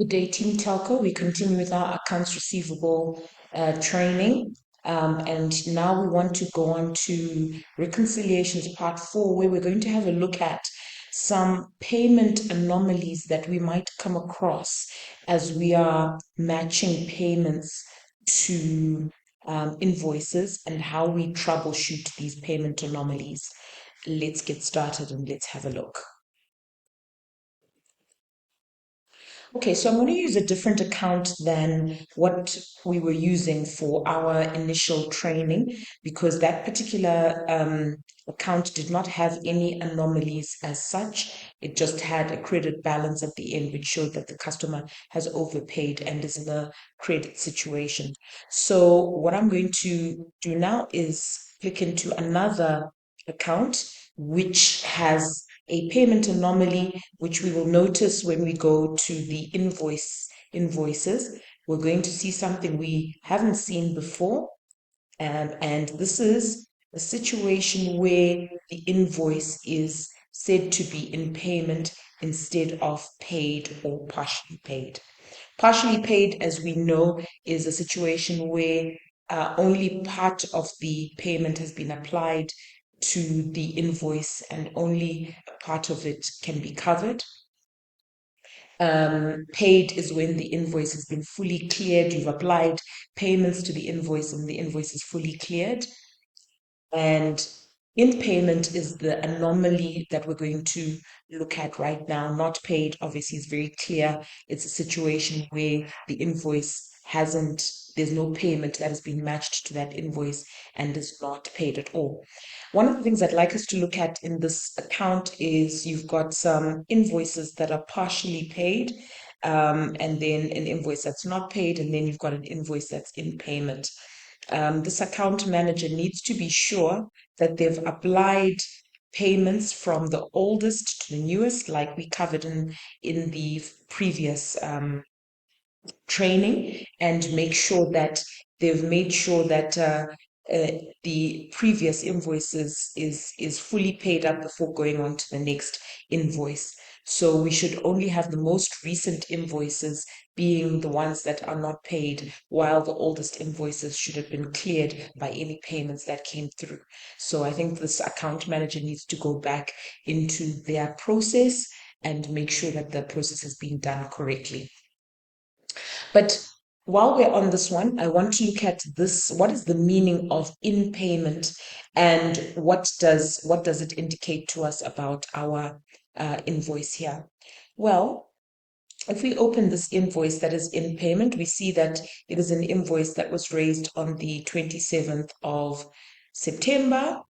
Good day, Team Telco. We continue with our accounts receivable training. And now we want to go on to reconciliations part 4, where we're going to have a look at some payment anomalies that we might come across as we are matching payments to invoices and how we troubleshoot these payment anomalies. Let's get started and let's have a look. Okay, so I'm going to use a different account than what we were using for our initial training because that particular account did not have any anomalies as such. It just had a credit balance at the end, which showed that the customer has overpaid and is in a credit situation. So what I'm going to do now is click into another account which has a payment anomaly, which we will notice when we go to the invoices. We're going to see something we haven't seen before. And this is a situation where the invoice is said to be in payment instead of paid or partially paid. Partially paid, as we know, is a situation where only part of the payment has been applied to the invoice and only a part of it can be covered. Paid is when the invoice has been fully cleared. You've applied payments to the invoice and the invoice is fully cleared. And in payment is the anomaly that we're going to look at right now. Not paid, obviously, is very clear. It's a situation where the invoice there's no payment that has been matched to that invoice and is not paid at all. One of the things I'd like us to look at in this account is you've got some invoices that are partially paid, and then an invoice that's not paid, and then you've got an invoice that's in payment. This account manager needs to be sure that they've applied payments from the oldest to the newest, like we covered in the previous training, and make sure that they've made sure that the previous invoices is fully paid up before going on to the next invoice. So we should only have the most recent invoices being the ones that are not paid, while the oldest invoices should have been cleared by any payments that came through. So I think this account manager needs to go back into their process and make sure that the process has been done correctly. But while we're on this one, I want to look at this. What is the meaning of in payment, and what does it indicate to us about our invoice here? Well, if we open this invoice that is in payment, we see that it is an invoice that was raised on the 27th of September,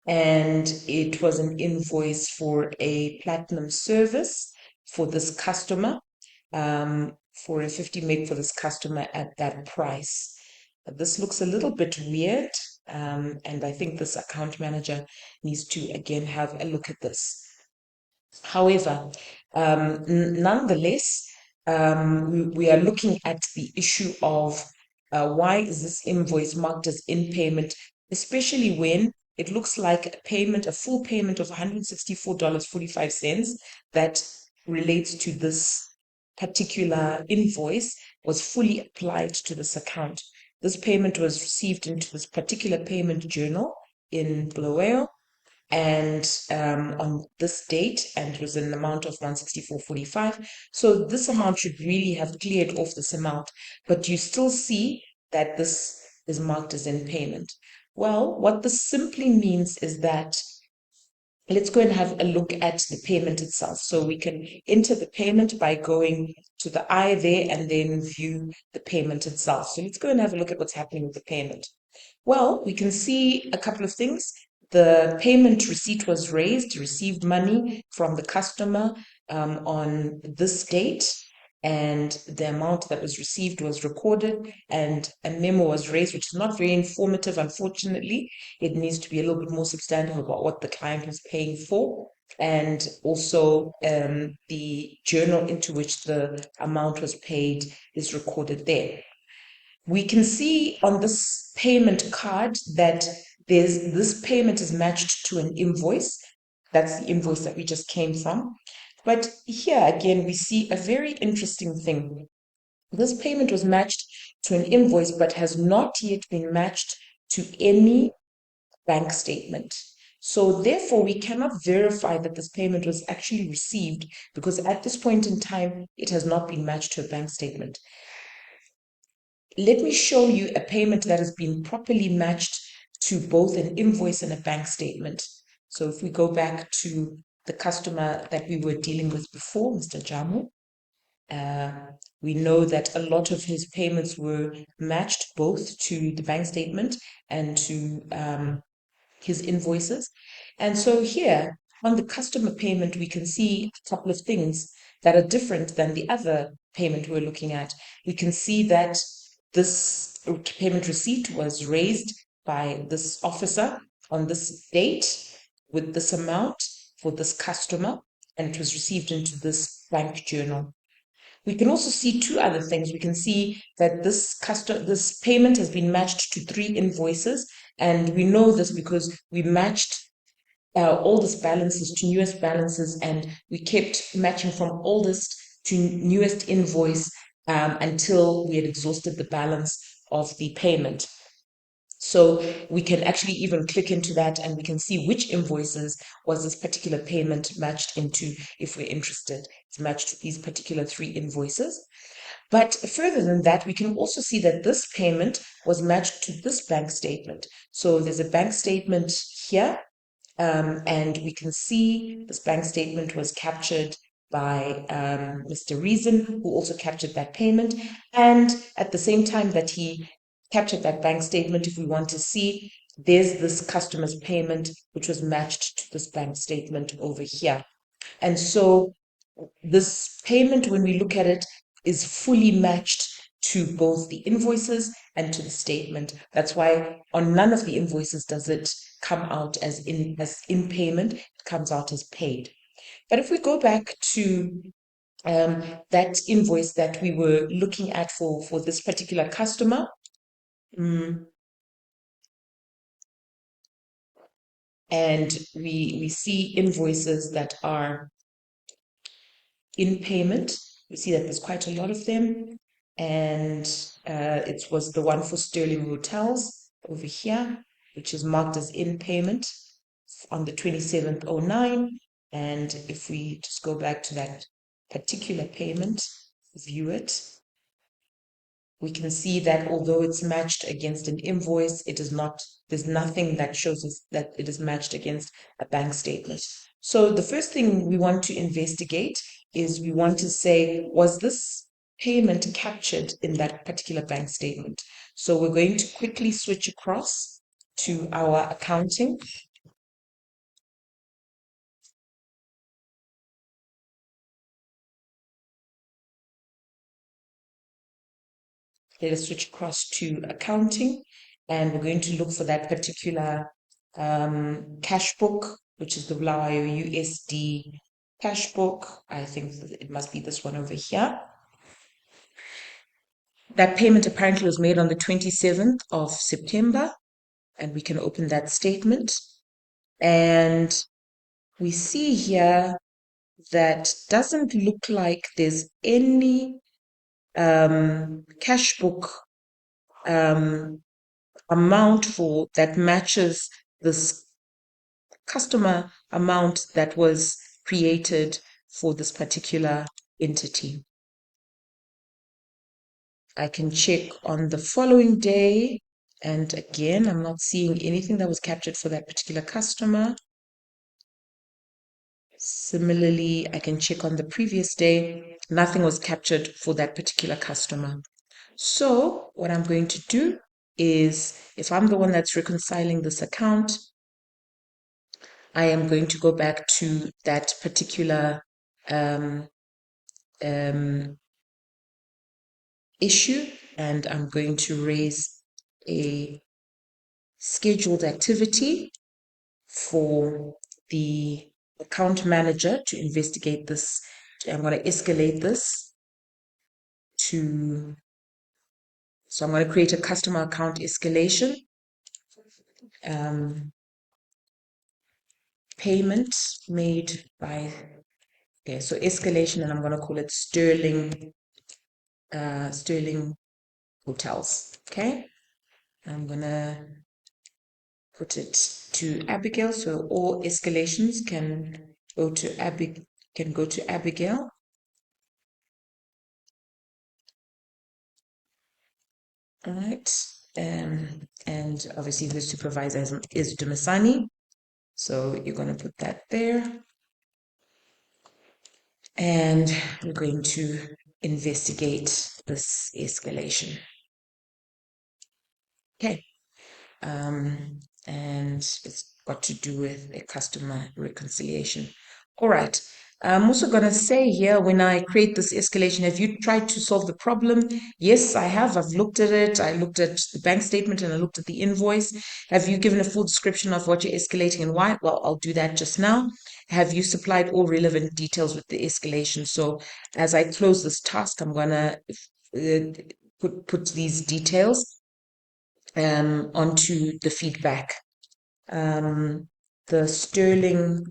and it was an invoice for a platinum service for this customer, for a 50 meg for this customer at that price. This looks a little bit weird, and I think this account manager needs to again have a look at this. However, nonetheless, we are looking at the issue of why is this invoice marked as in payment, especially when it looks like a full payment of $164.45 that relates to this particular invoice was fully applied to this account. This payment was received into this particular payment journal in Bulawayo and on this date, and it was an amount of 164.45. So this amount should really have cleared off this amount, but you still see that this is marked as in payment. Well, what this simply means is that let's go and have a look at the payment itself. So we can enter the payment by going to the I there and then view the payment itself. So let's go and have a look at what's happening with the payment. Well, we can see a couple of things. The payment receipt was raised, received money from the customer on this date, and the amount that was received was recorded, and a memo was raised, which is not very informative, unfortunately. It needs to be a little bit more substantive about what the client was paying for, and also the journal into which the amount was paid is recorded there. We can see on this payment card that this payment is matched to an invoice. That's the invoice that we just came from. But here again, we see a very interesting thing. This payment was matched to an invoice, but has not yet been matched to any bank statement. So therefore, we cannot verify that this payment was actually received because at this point in time, it has not been matched to a bank statement. Let me show you a payment that has been properly matched to both an invoice and a bank statement. So if we go back to the customer that we were dealing with before, Mr. Jamu, we know that a lot of his payments were matched both to the bank statement and to his invoices. And so here on the customer payment, we can see a couple of things that are different than the other payment we're looking at. We can see that this payment receipt was raised by this officer on this date with this amount for this customer, and it was received into this bank journal. We can also see two other things. We can see that this payment has been matched to 3 invoices, and we know this because we matched oldest balances to newest balances, and we kept matching from oldest to newest invoice until we had exhausted the balance of the payment. So we can actually even click into that and we can see which invoices was this particular payment matched into if we're interested. It's matched to these particular 3 invoices. But further than that, we can also see that this payment was matched to this bank statement. So there's a bank statement here, and we can see this bank statement was captured by Mr. Reason, who also captured that payment. And at the same time that he captured that bank statement, if we want to see, there's this customer's payment, which was matched to this bank statement over here. And so this payment, when we look at it, is fully matched to both the invoices and to the statement. That's why on none of the invoices does it come out as in payment, it comes out as paid. But if we go back to that invoice that we were looking at for this particular customer, and we see invoices that are in payment. We see that there's quite a lot of them, and it was the one for Sterling Hotels over here, which is marked as in payment on the 27th09. And if we just go back to that particular payment, view it, we can see that although it's matched against an invoice, it is not, there's nothing that shows us that it is matched against a bank statement. So the first thing we want to investigate is we want to say, was this payment captured in that particular bank statement? So we're going to quickly switch across to our accounting. Let us switch across to accounting, and we're going to look for that particular cash book, which is the Bulawayo USD cash book. I think it must be this one over here. That payment apparently was made on the 27th of September, and we can open that statement. And we see here that doesn't look like there's any cash book amount for that matches this customer amount that was created for this particular entity. I can check on the following day, and again, I'm not seeing anything that was captured for that particular customer. Similarly, I can check on the previous day, nothing was captured for that particular customer. So what I'm going to do is, if I'm the one that's reconciling this account, I am going to go back to that particular issue, and I'm going to raise a scheduled activity for the account manager to investigate this. I'm going to escalate this to, so I'm going to create a customer account escalation. Payment made by Okay, so escalation, and I'm going to call it Sterling, Sterling Hotels. Okay, I'm going to put it to Abigail, so all escalations can go to Abigail. All right, and obviously the supervisor is Dumasani, so you're going to put that there, and we're going to investigate this escalation. Okay. And it's got to do with a customer reconciliation. All right. I'm also going to say here, when I create this escalation, have you tried to solve the problem? Yes, I have. I've looked at it. I looked at the bank statement and I looked at the invoice. Have you given a full description of what you're escalating and why? Well, I'll do that just now. Have you supplied all relevant details with the escalation? So as I close this task, I'm going to put these details onto the feedback. The Sterling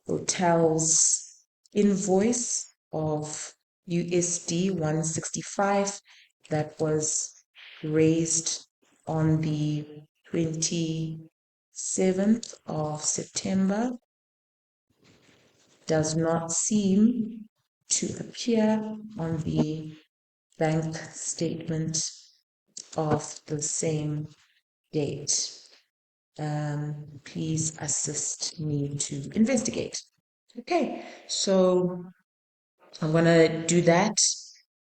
Hotels invoice of USD 165 that was raised on the 27th of September does not seem to appear on the bank statement of the same date. Please assist me to investigate. Okay, so I'm gonna do that,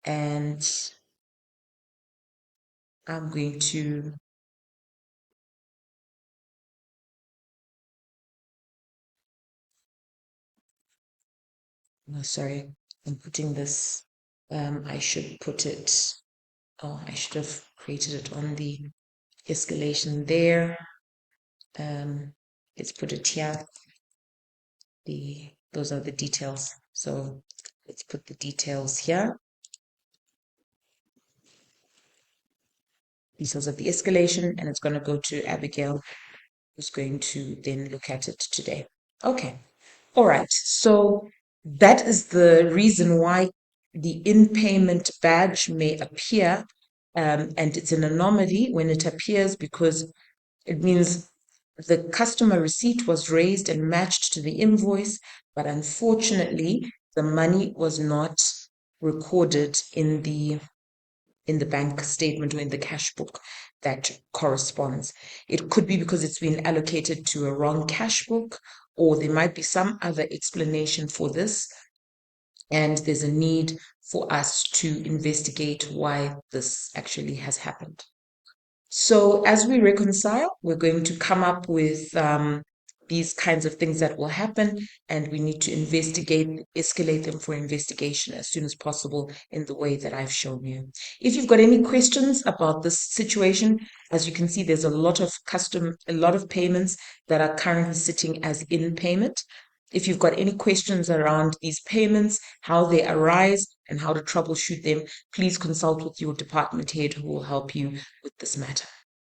and I'm going to, no, sorry, I'm putting this, I should put it, oh, I should have created it on the escalation there. Let's put it here. Those are the details. So let's put the details here. Details of the escalation, and it's going to go to Abigail, who's going to then look at it today. Okay. All right. So that is the reason why the in-payment badge may appear, and it's an anomaly when it appears, because it means the customer receipt was raised and matched to the invoice, but unfortunately, the money was not recorded in the bank statement or in the cash book that corresponds. It could be because it's been allocated to a wrong cash book, or there might be some other explanation for this, and there's a need for us to investigate why this actually has happened. So as we reconcile, we're going to come up with these kinds of things that will happen, and we need to investigate, escalate them for investigation as soon as possible in the way that I've shown you. If you've got any questions about this situation, as you can see, there's a lot of payments that are currently sitting as in payment. If you've got any questions around these payments, how they arise, and how to troubleshoot them, please consult with your department head who will help you with this matter.